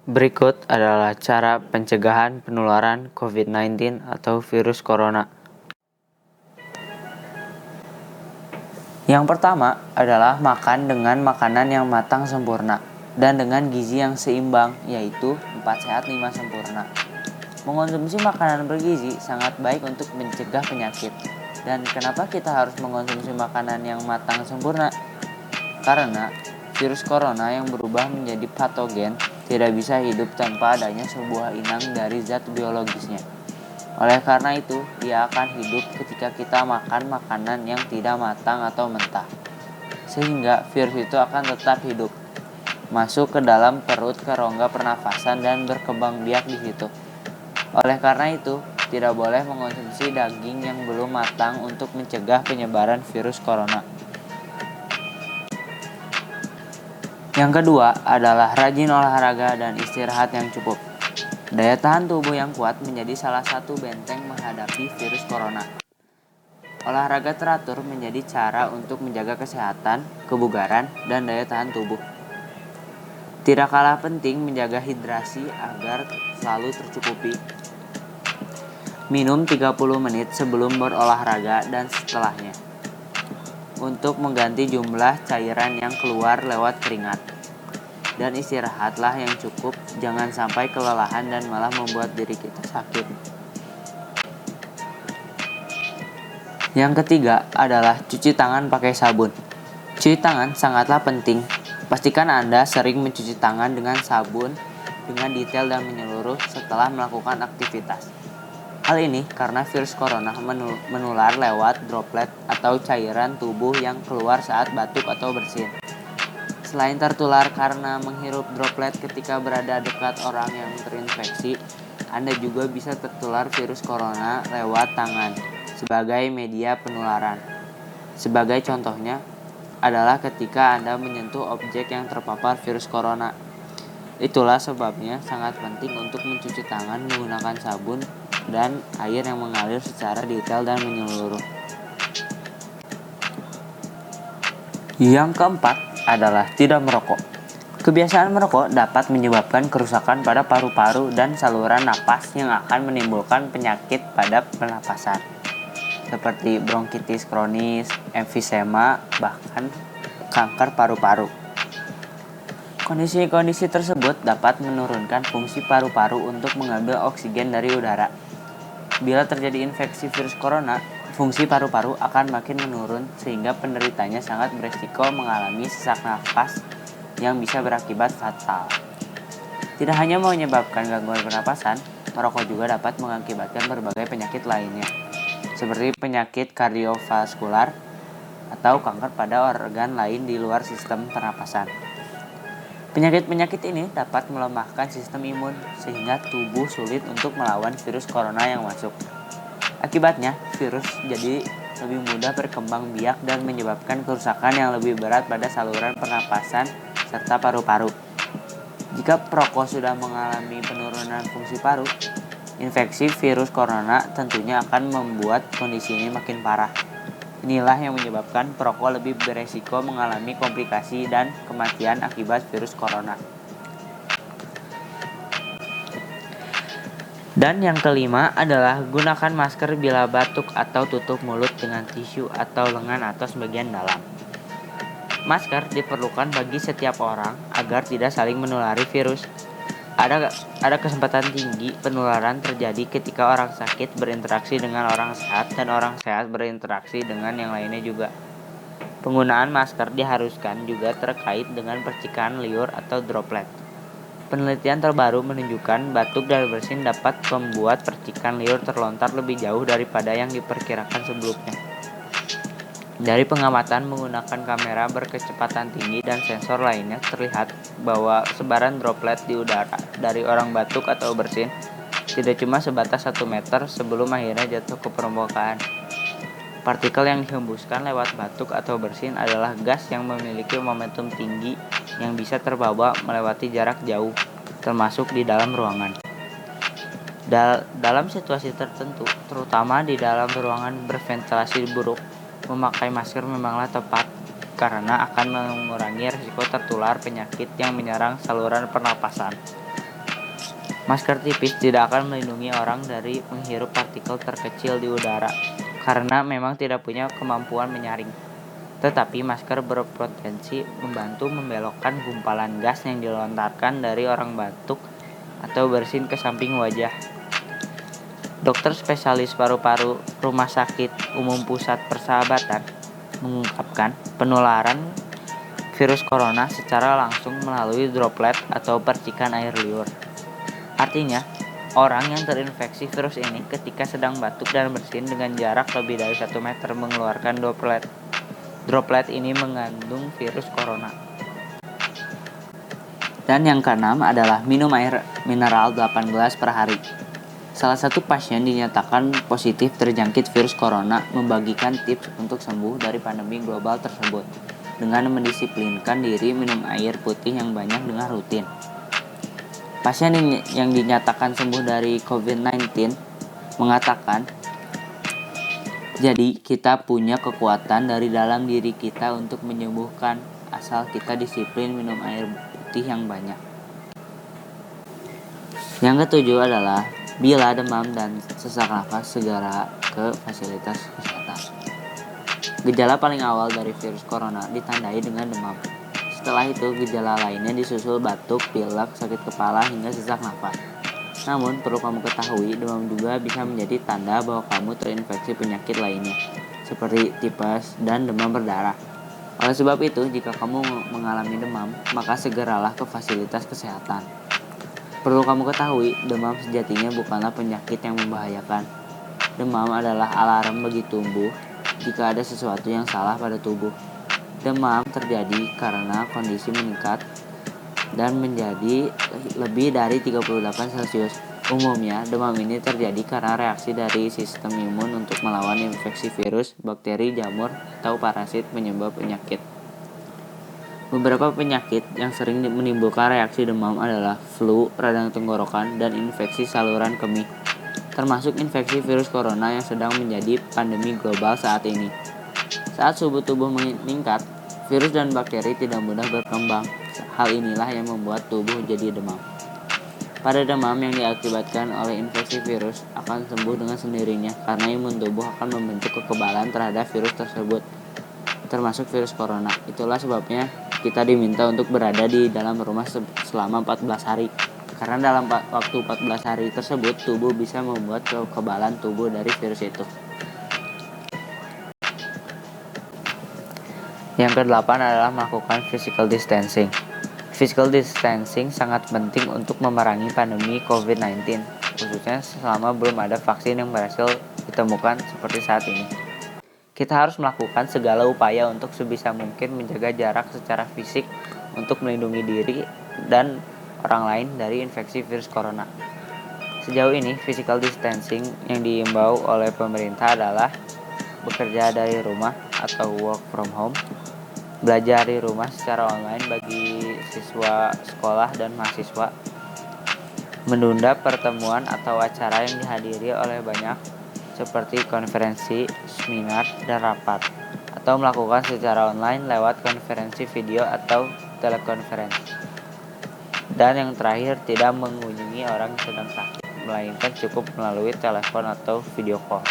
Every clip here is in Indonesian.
Berikut adalah cara pencegahan penularan COVID-19 atau virus corona. Yang pertama adalah makan dengan makanan yang matang sempurna dan dengan gizi yang seimbang, yaitu 4 sehat 5 sempurna. Mengonsumsi makanan bergizi sangat baik untuk mencegah penyakit. Dan kenapa kita harus mengonsumsi makanan yang matang sempurna? Karena virus corona yang berubah menjadi patogen tidak bisa hidup tanpa adanya sebuah inang dari zat biologisnya. Oleh karena itu, dia akan hidup ketika kita makan makanan yang tidak matang atau mentah. Sehingga virus itu akan tetap hidup, masuk ke dalam perut ke rongga pernafasan dan berkembang biak di situ. Oleh karena itu, tidak boleh mengonsumsi daging yang belum matang untuk mencegah penyebaran virus corona. Yang kedua adalah rajin olahraga dan istirahat yang cukup. Daya tahan tubuh yang kuat menjadi salah satu benteng menghadapi virus corona. Olahraga teratur menjadi cara untuk menjaga kesehatan, kebugaran, dan daya tahan tubuh. Tidak kalah penting menjaga hidrasi agar selalu tercukupi. Minum 30 menit sebelum berolahraga dan setelahnya, untuk mengganti jumlah cairan yang keluar lewat keringat. Dan istirahatlah yang cukup, jangan sampai kelelahan dan malah membuat diri kita sakit. Yang ketiga adalah cuci tangan pakai sabun. Cuci tangan sangatlah penting. Pastikan Anda sering mencuci tangan dengan sabun dengan detail dan menyeluruh setelah melakukan aktivitas. Hal ini karena virus corona menular lewat droplet atau cairan tubuh yang keluar saat batuk atau bersin. Selain tertular karena menghirup droplet ketika berada dekat orang yang terinfeksi, Anda juga bisa tertular virus corona lewat tangan sebagai media penularan. Sebagai contohnya adalah ketika Anda menyentuh objek yang terpapar virus corona. Itulah sebabnya sangat penting untuk mencuci tangan menggunakan sabun dan air yang mengalir secara detail dan menyeluruh. Yang keempat adalah tidak merokok. Kebiasaan merokok dapat menyebabkan kerusakan pada paru-paru dan saluran napas yang akan menimbulkan penyakit pada pernapasan, seperti bronkitis kronis, emfisema, bahkan kanker paru-paru. Kondisi-kondisi tersebut dapat menurunkan fungsi paru-paru untuk mengambil oksigen dari udara. Bila terjadi infeksi virus corona, fungsi paru-paru akan makin menurun sehingga penderitanya sangat beresiko mengalami sesak napas yang bisa berakibat fatal. Tidak hanya menyebabkan gangguan pernapasan, merokok juga dapat mengakibatkan berbagai penyakit lainnya, seperti penyakit kardiovaskular atau kanker pada organ lain di luar sistem pernapasan. Penyakit-penyakit ini dapat melemahkan sistem imun sehingga tubuh sulit untuk melawan virus corona yang masuk. Akibatnya, virus jadi lebih mudah berkembang biak dan menyebabkan kerusakan yang lebih berat pada saluran pernapasan serta paru-paru. Jika perokok sudah mengalami penurunan fungsi paru, infeksi virus corona tentunya akan membuat kondisi ini makin parah. Inilah yang menyebabkan perokok lebih beresiko mengalami komplikasi dan kematian akibat virus corona. Dan yang kelima adalah gunakan masker bila batuk atau tutup mulut dengan tisu atau lengan atas bagian dalam. Masker diperlukan bagi setiap orang agar tidak saling menulari virus. Ada kesempatan tinggi penularan terjadi ketika orang sakit berinteraksi dengan orang sehat dan orang sehat berinteraksi dengan yang lainnya juga. Penggunaan masker diharuskan juga terkait dengan percikan liur atau droplet. Penelitian terbaru menunjukkan batuk dan bersin dapat membuat percikan liur terlontar lebih jauh daripada yang diperkirakan sebelumnya. Dari pengamatan menggunakan kamera berkecepatan tinggi dan sensor lainnya, terlihat bahwa sebaran droplet di udara dari orang batuk atau bersin tidak cuma sebatas 1 meter sebelum akhirnya jatuh ke permukaan. Partikel yang dihembuskan lewat batuk atau bersin adalah gas yang memiliki momentum tinggi yang bisa terbawa melewati jarak jauh, termasuk di dalam ruangan. Dalam situasi tertentu, terutama di dalam ruangan berventilasi buruk, memakai masker memanglah tepat karena akan mengurangi risiko tertular penyakit yang menyerang saluran pernapasan. Masker tipis tidak akan melindungi orang dari menghirup partikel terkecil di udara karena memang tidak punya kemampuan menyaring. Tetapi masker berpotensi membantu membelokkan gumpalan gas yang dilontarkan dari orang batuk atau bersin ke samping wajah. Dokter spesialis paru-paru Rumah Sakit Umum Pusat Persahabatan mengungkapkan penularan virus corona secara langsung melalui droplet atau percikan air liur. Artinya, orang yang terinfeksi virus ini ketika sedang batuk dan bersin dengan jarak lebih dari 1 meter mengeluarkan droplet. Droplet ini mengandung virus corona. Dan yang keenam adalah minum air mineral 8 gelas per hari. Salah satu pasien dinyatakan positif terjangkit virus corona membagikan tips untuk sembuh dari pandemi global tersebut dengan mendisiplinkan diri minum air putih yang banyak dengan rutin. Pasien yang dinyatakan sembuh dari COVID-19 mengatakan, jadi kita punya kekuatan dari dalam diri kita untuk menyembuhkan asal kita disiplin minum air putih yang banyak. Yang ketujuh adalah bila demam dan sesak nafas segera ke fasilitas kesehatan. Gejala paling awal dari virus corona ditandai dengan demam. Setelah itu, gejala lainnya disusul batuk, pilek, sakit kepala, hingga sesak nafas. Namun, perlu kamu ketahui, demam juga bisa menjadi tanda bahwa kamu terinfeksi penyakit lainnya, seperti tipes dan demam berdarah. Oleh sebab itu, jika kamu mengalami demam, maka segeralah ke fasilitas kesehatan. Perlu kamu ketahui, demam sejatinya bukanlah penyakit yang membahayakan. Demam adalah alarm bagi tubuh jika ada sesuatu yang salah pada tubuh. Demam terjadi karena kondisi meningkat dan menjadi lebih dari 38 Celcius. Umumnya, demam ini terjadi karena reaksi dari sistem imun untuk melawan infeksi virus, bakteri, jamur, atau parasit penyebab penyakit. Beberapa penyakit yang sering menimbulkan reaksi demam adalah flu, radang tenggorokan, dan infeksi saluran kemih, termasuk infeksi virus corona yang sedang menjadi pandemi global saat ini. Saat suhu tubuh meningkat, virus dan bakteri tidak mudah berkembang. Hal inilah yang membuat tubuh jadi demam. Pada demam yang diakibatkan oleh infeksi virus akan sembuh dengan sendirinya karena imun tubuh akan membentuk kekebalan terhadap virus tersebut, termasuk virus corona. Itulah sebabnya kita diminta untuk berada di dalam rumah selama 14 hari. Karena dalam waktu 14 hari tersebut, tubuh bisa membuat kekebalan tubuh dari virus itu. Yang kedelapan adalah melakukan physical distancing. Physical distancing sangat penting untuk memerangi pandemi COVID-19, khususnya selama belum ada vaksin yang berhasil ditemukan seperti saat ini. Kita harus melakukan segala upaya untuk sebisa mungkin menjaga jarak secara fisik untuk melindungi diri dan orang lain dari infeksi virus corona. Sejauh ini, physical distancing yang diimbau oleh pemerintah adalah bekerja dari rumah atau work from home, belajar di rumah secara online bagi siswa sekolah dan mahasiswa, menunda pertemuan atau acara yang dihadiri oleh banyak seperti konferensi, seminar, dan rapat, atau melakukan secara online lewat konferensi video atau telekonferensi. Dan yang terakhir, tidak mengunjungi orang yang sedang sakit, melainkan cukup melalui telepon atau video call.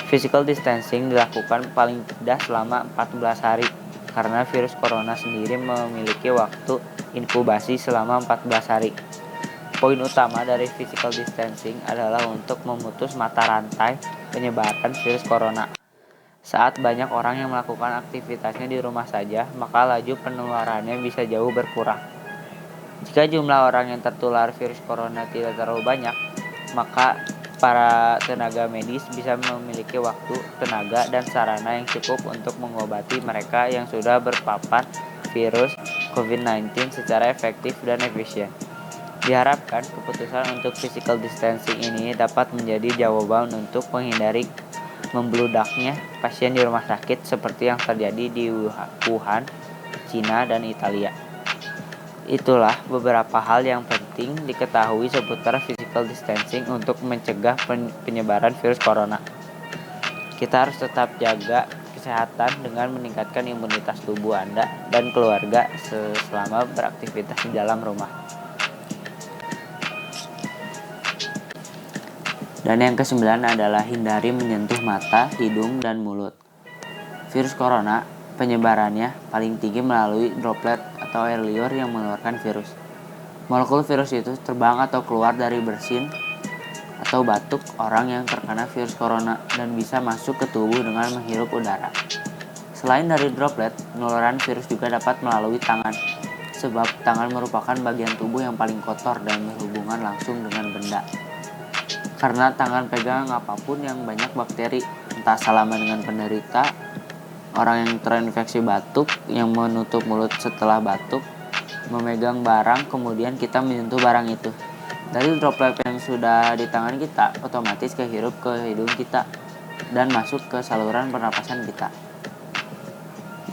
Physical distancing dilakukan paling tidak selama 14 hari, karena virus corona sendiri memiliki waktu inkubasi selama 14 hari. Poin utama dari physical distancing adalah untuk memutus mata rantai penyebaran virus corona. Saat banyak orang yang melakukan aktivitasnya di rumah saja, maka laju penularannya bisa jauh berkurang. Jika jumlah orang yang tertular virus corona tidak terlalu banyak, maka para tenaga medis bisa memiliki waktu, tenaga, dan sarana yang cukup untuk mengobati mereka yang sudah berpapar virus COVID-19 secara efektif dan efisien. Diharapkan keputusan untuk physical distancing ini dapat menjadi jawaban untuk menghindari membludaknya pasien di rumah sakit seperti yang terjadi di Wuhan, Cina, dan Italia. Itulah beberapa hal yang penting diketahui seputar physical distancing untuk mencegah penyebaran virus corona. Kita harus tetap jaga kesehatan dengan meningkatkan imunitas tubuh Anda dan keluarga selama beraktivitas di dalam rumah. Dan yang kesembilan adalah hindari menyentuh mata, hidung, dan mulut. Virus corona penyebarannya paling tinggi melalui droplet atau air liur yang mengeluarkan virus. Molekul virus itu terbang atau keluar dari bersin atau batuk orang yang terkena virus corona dan bisa masuk ke tubuh dengan menghirup udara. Selain dari droplet, penularan virus juga dapat melalui tangan, sebab tangan merupakan bagian tubuh yang paling kotor dan berhubungan langsung dengan benda. Karena tangan pegang apapun yang banyak bakteri, entah salaman dengan penderita, orang yang terinfeksi batuk, yang menutup mulut setelah batuk, memegang barang, kemudian kita menyentuh barang itu. Dari droplet yang sudah di tangan kita, otomatis kehirup ke hidung kita dan masuk ke saluran pernapasan kita.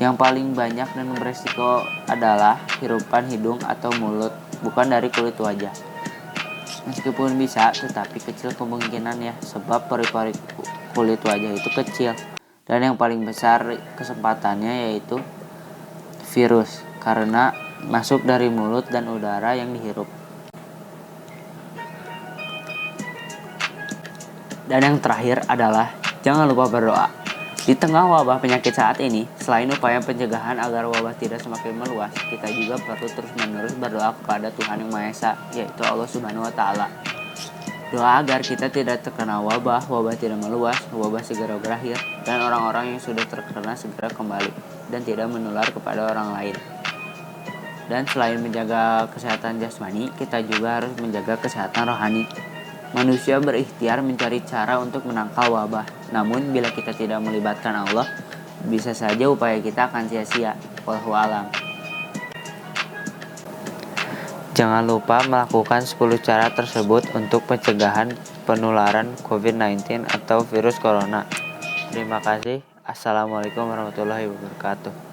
Yang paling banyak dan beresiko adalah hirupan hidung atau mulut, bukan dari kulit wajah. Meskipun bisa, tetapi kecil kemungkinannya, sebab pori-pori kulit wajah itu kecil. Dan yang paling besar kesempatannya yaitu virus, karena masuk dari mulut dan udara yang dihirup. Dan yang terakhir adalah jangan lupa berdoa. Di tengah wabah penyakit saat ini, selain upaya pencegahan agar wabah tidak semakin meluas, kita juga perlu terus-menerus berdoa kepada Tuhan Yang Maha Esa, yaitu Allah Subhanahu wa Ta'ala. Doa agar kita tidak terkena wabah tidak meluas, wabah segera berakhir, dan orang-orang yang sudah terkena segera kembali dan tidak menular kepada orang lain. Dan selain menjaga kesehatan jasmani, kita juga harus menjaga kesehatan rohani. Manusia berikhtiar mencari cara untuk menangkal wabah. Namun bila kita tidak melibatkan Allah, bisa saja upaya kita akan sia-sia. Wallahu a'lam. Jangan lupa melakukan 10 cara tersebut untuk pencegahan penularan COVID-19 atau virus corona. Terima kasih. Assalamualaikum warahmatullahi wabarakatuh.